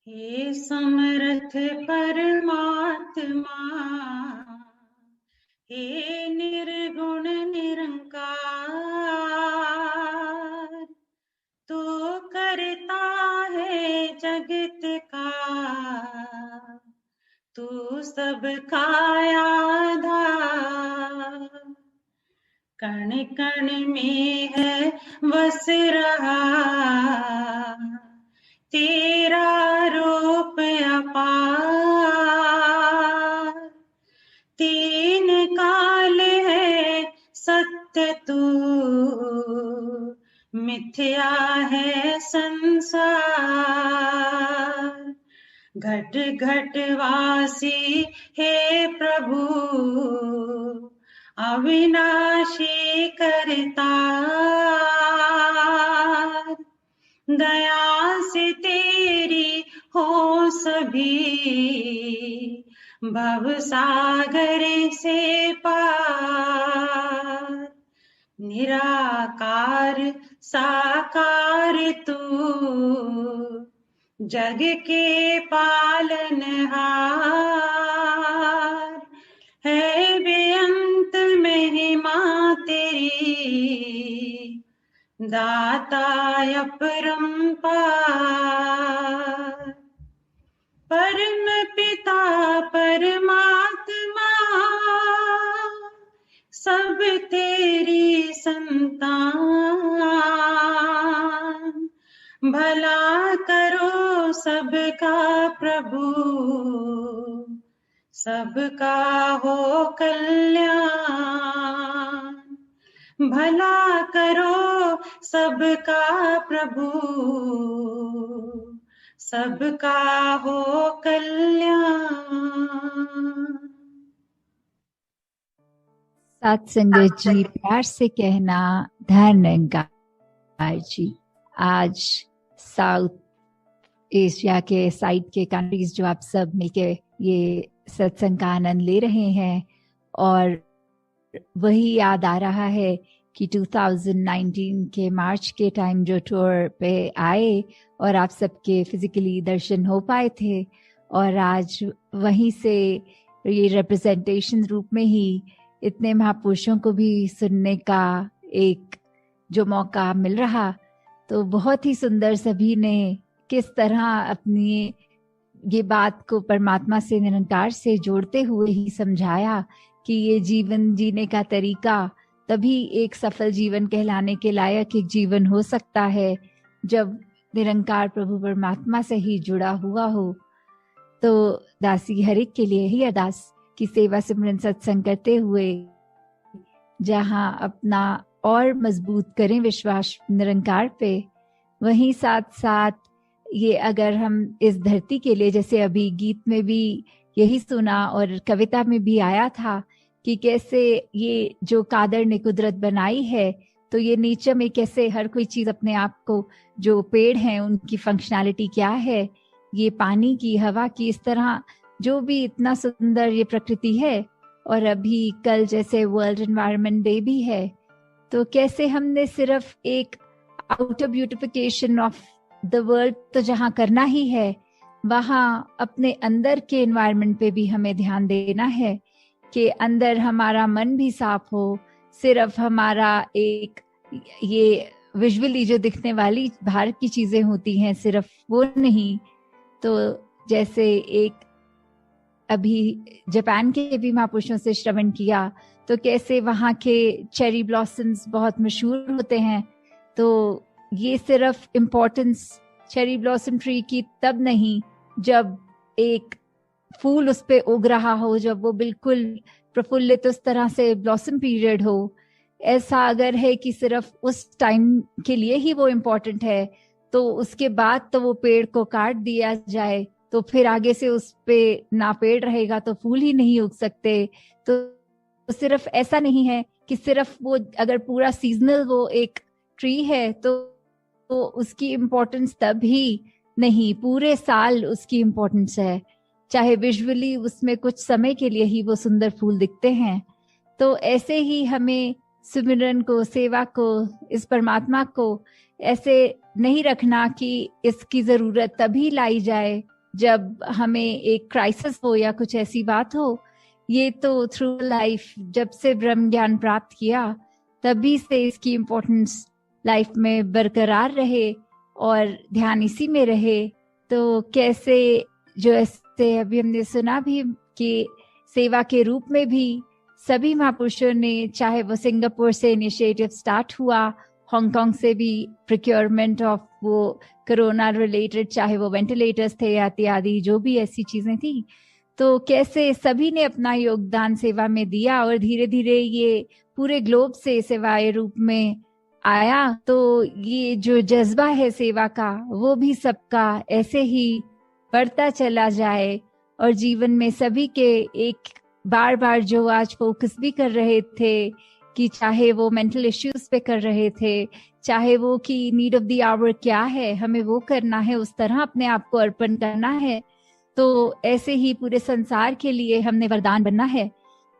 हे समर्थ परमात्मा, हे निर्गुण निरंकार, तू करता है जगत का, तू सबका आधार। कण कण में है बस रहा तेरा रूप अपार। तीन काल है सत्य तू, मिथ्या है संसार। घट घट वासी हे प्रभु, अविनाशी करतार। दया से तेरी हो सभी, भव सागर से पार। निराकार साकार तू, जग के पालनहार। है बेअंत महिमा तेरी, दाता अपरंपार। परम पिता परमात्मा, सब तेरी संतान। भला करो सबका प्रभु, सबका हो कल्याण। भला करो सबका प्रभु, सबका हो कल्याण। साथ संगत जी, प्यार से कहना धन निरंकार जी। आज साउथ एशिया के साइड के कंट्रीज जो आप सब मिलके ये सत्संग का आनंद ले रहे हैं, और वही याद आ रहा है कि 2019 के मार्च के टाइम जो टूर पे आए और आप सबके फिजिकली दर्शन हो पाए थे, और आज वहीं से ये रिप्रेजेंटेशन रूप में ही इतने महापुरुषों को भी सुनने का एक जो मौका मिल रहा, तो बहुत ही सुंदर। सभी ने किस तरह अपनी ये बात को परमात्मा से, निरंकार से जोड़ते हुए ही समझाया कि ये जीवन जीने का तरीका तभी एक सफल जीवन कहलाने के लायक एक जीवन हो सकता है जब निरंकार प्रभु परमात्मा से ही जुड़ा हुआ हो। तो दासी हरिक के लिए ही अरदास की सेवा सिमरन सत्संग करते हुए जहां अपना और मजबूत करें विश्वास निरंकार पे, वहीं साथ साथ ये अगर हम इस धरती के लिए, जैसे अभी गीत में भी यही सुना और कविता में भी आया था कि कैसे ये जो कादर ने कुदरत बनाई है, तो ये नेचर में कैसे हर कोई चीज अपने आप को, जो पेड़ हैं उनकी फंक्शनैलिटी क्या है, ये पानी की, हवा की, इस तरह जो भी इतना सुंदर ये प्रकृति है। और अभी कल जैसे वर्ल्ड एनवायरनमेंट डे भी है, तो कैसे हमने सिर्फ एक outer beautification of the world तो जहाँ करना ही है, वहाँ अपने अंदर के एनवायरनमेंट पे भी हमें ध्यान देना है कि अंदर हमारा मन भी साफ हो। सिर्फ हमारा एक ये विजुअली जो दिखने वाली बाहर की चीजें होती हैं सिर्फ वो नहीं। तो जैसे एक अभी जापान के भी महापुरुषों से श्रवण किया, तो कैसे वहाँ के चेरी ब्लॉसम्स बहुत मशहूर होते हैं। तो ये सिर्फ इम्पोर्टेंस चेरी ब्लॉसम ट्री की तब नहीं जब एक फूल उस पे उग रहा हो, जब वो बिल्कुल प्रफुल्लित उस तरह से ब्लॉसम पीरियड हो। ऐसा अगर है कि सिर्फ उस टाइम के लिए ही वो इम्पोर्टेंट है, तो उसके बाद तो वो पेड़ को काट दिया जाए तो फिर आगे से उस पे ना पेड़ रहेगा तो फूल ही नहीं उग सकते। तो सिर्फ ऐसा नहीं है कि सिर्फ वो अगर पूरा सीजनल वो एक ट्री है तो उसकी इम्पोर्टेंस तब ही नहीं, पूरे साल उसकी इम्पोर्टेंस है, चाहे विजुअली उसमें कुछ समय के लिए ही वो सुंदर फूल दिखते हैं। तो ऐसे ही हमें सिमरन को, सेवा को, इस परमात्मा को ऐसे नहीं रखना कि इसकी जरूरत तभी लाई जाए जब हमें एक क्राइसिस हो या कुछ ऐसी बात हो। ये तो थ्रू लाइफ जब से ब्रह्म ज्ञान प्राप्त किया तभी से इसकी इम्पोर्टेंस लाइफ में बरकरार रहे और ध्यान इसी में रहे। तो कैसे जो ऐसे अभी हमने सुना भी कि सेवा के रूप में भी सभी महापुरुषों ने, चाहे वो सिंगापुर से इनिशिएटिव स्टार्ट हुआ, हांगकांग से भी प्रोक्योरमेंट ऑफ वो कोरोना रिलेटेड, चाहे वो वेंटिलेटर्स थे इत्यादि जो भी ऐसी चीजें थी, तो कैसे सभी ने अपना योगदान सेवा में दिया और धीरे धीरे ये पूरे ग्लोब से सेवाए रूप में आया। तो ये जो जज्बा है सेवा का वो भी सबका ऐसे ही बढ़ता चला जाए और जीवन में सभी के एक बार बार जो आज फोकस भी कर रहे थे कि चाहे वो मेंटल इश्यूज पे कर रहे थे, चाहे वो कि नीड ऑफ द आवर क्या है, हमें वो करना है, उस तरह अपने आप को अर्पण करना है। तो ऐसे ही पूरे संसार के लिए हमने वरदान बनना है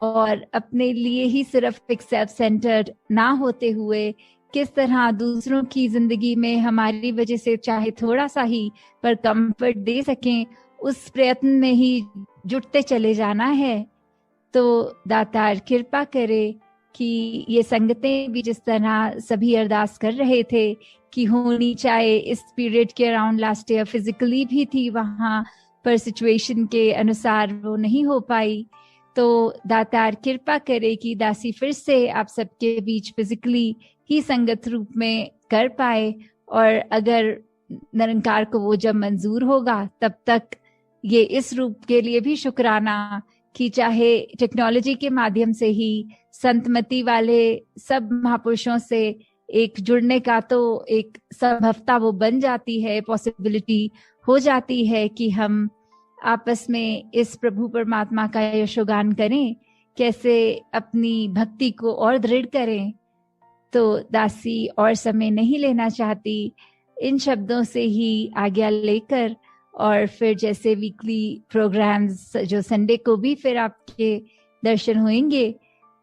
और अपने लिए ही सिर्फ एक सेल्फ सेंटर्ड ना होते हुए किस तरह दूसरों की जिंदगी में हमारी वजह से चाहे थोड़ा सा ही पर कंफर्ट दे सकें, उस प्रयत्न में ही जुटते चले जाना है। तो दातार कृपा करे कि ये संगतें भी जिस तरह सभी अरदास कर रहे थे कि होनी चाहे इस पीरियड के अराउंड लास्ट ईयर फिजिकली भी थी वहाँ पर सिचुएशन के अनुसार वो नहीं हो पाई, तो दातार कृपा करे कि दासी फिर से आप सबके बीच फिजिकली ही संगत रूप में कर पाए और अगर निरंकार को वो जब मंजूर होगा तब तक ये इस रूप के लिए भी शुक्राना कि चाहे टेक्नोलॉजी के माध्यम से ही संतमति वाले सब महापुरुषों से एक जुड़ने का तो एक संभवता वो बन जाती है, पॉसिबिलिटी हो जाती है कि हम आपस में इस प्रभु परमात्मा का यशोगान करें, कैसे अपनी भक्ति को और दृढ़ करें। तो दासी और समय नहीं लेना चाहती, इन शब्दों से ही आज्ञा लेकर और फिर जैसे वीकली प्रोग्राम्स जो संडे को भी फिर आपके दर्शन होंगे,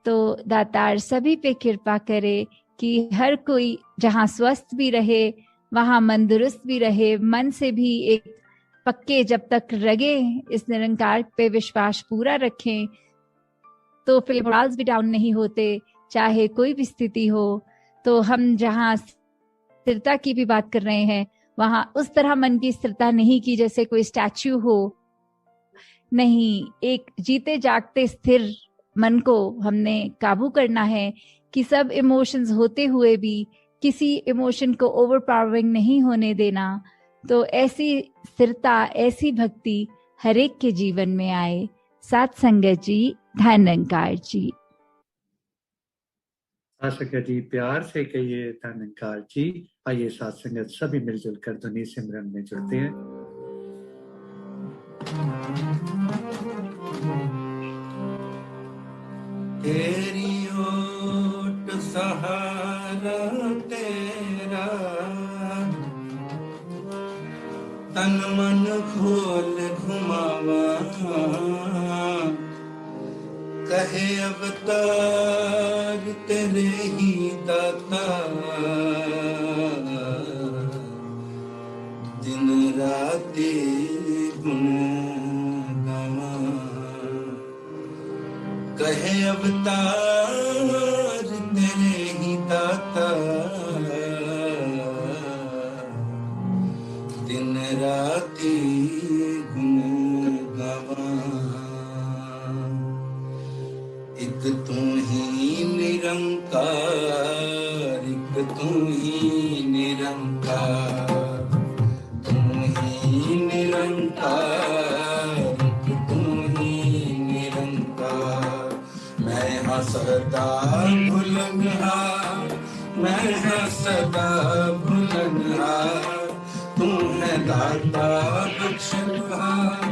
तो दातार सभी पे कृपा करे कि हर कोई जहाँ स्वस्थ भी रहे वहाँ मन दुरुस्त भी रहे, मन से भी एक पक्के जब तक रगे इस निरंकार पे विश्वास पूरा रखें तो फिर मोरल्स भी डाउन नहीं होते, चाहे कोई भी स्थिति हो। तो हम जहाँ स्थिरता की भी बात कर रहे हैं वहां उस तरह मन की स्थिरता नहीं की जैसे कोई स्टैच्यू हो, नहीं, एक जीते जागते स्थिर मन को हमने काबू करना है कि सब इमोशंस होते हुए भी किसी इमोशन को ओवरपावरिंग नहीं होने देना। तो ऐसी स्थिरता, ऐसी भक्ति हर एक के जीवन में आए। साथ संगत जी, धन निरंकार जी। संगत जी प्यार से कहिए धन निरंकार जी। आइए साथ संगत सभी मिलजुल कर ध्वनि सिमरन में जुड़ते हैं। तेरी ओट सहारा तेरा, तन मन खोल घुमावा, कहे अवतार तेरे ही दाता, दिन राति गुण गावा, कहे अवतार तेरे ही दाता, दिन राति गुण गावा। एक तू ही निरंकार, एक तू ही निरंकार, तू ही निरंकार, एक तू ही निरंकार। मैं हाँ सदा भुलनहार, मैं हाँ सदा भुलनहार, तू है दाता बख्शनहार,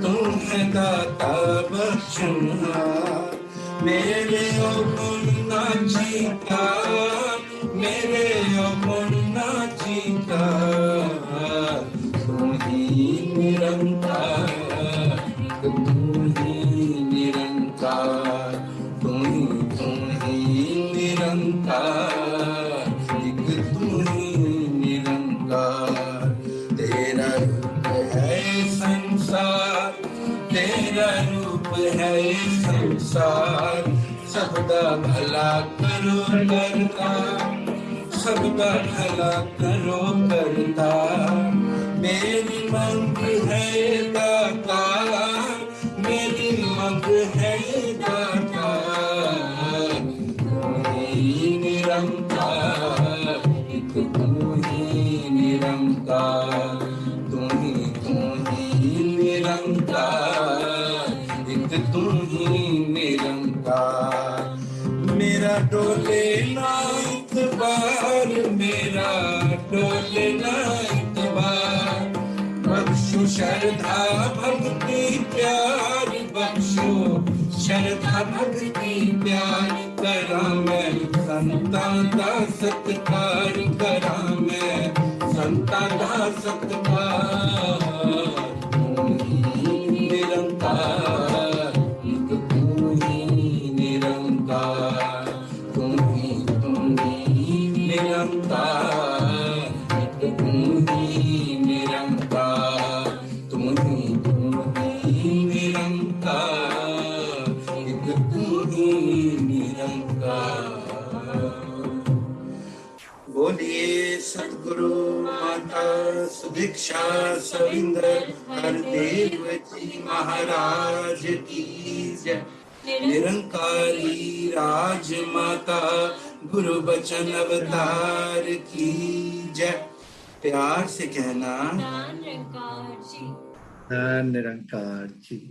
तू है दाता बख्शनहार। मेरे गुण ना जीता, मेरे गुण ना जीता, तू ही निरंकार, तू ही निरंकार, तू ही निरंकार, एक तू ही निरंकार। मेरा रूप है ये संसार, सबका भला करो करता, सबका भला करो करता। मेरी मंग है दाता, मेरी मंग है दाता। तू ही निरंकार, एक तू ही निरंकार, तू ही निरंकार, एक तू ही निरंकार। मेरा डोले ना इतबार, मेरा डोले ना इतबार। बख्शो श्रद्धा भक्ति प्यार, बख्शो श्रद्धा भक्ति प्यार। करा मैं संतां दा सत्कार, करा मैं संतां दा सत्कार। तू ही निरंकार, एक तू ही निरंकार, तू ही निरंकार, एक तू ही निरंकार, तू ही निरंकार, एक तू ही निरंकार। बोलिए सद्गुरु माता सुदीक्षा सविंदर हरदेव जी महाराज की जय। निरंकारी राजमाता गुरु बचन अवतार की जय। प्यार से कहना निरंकार जी।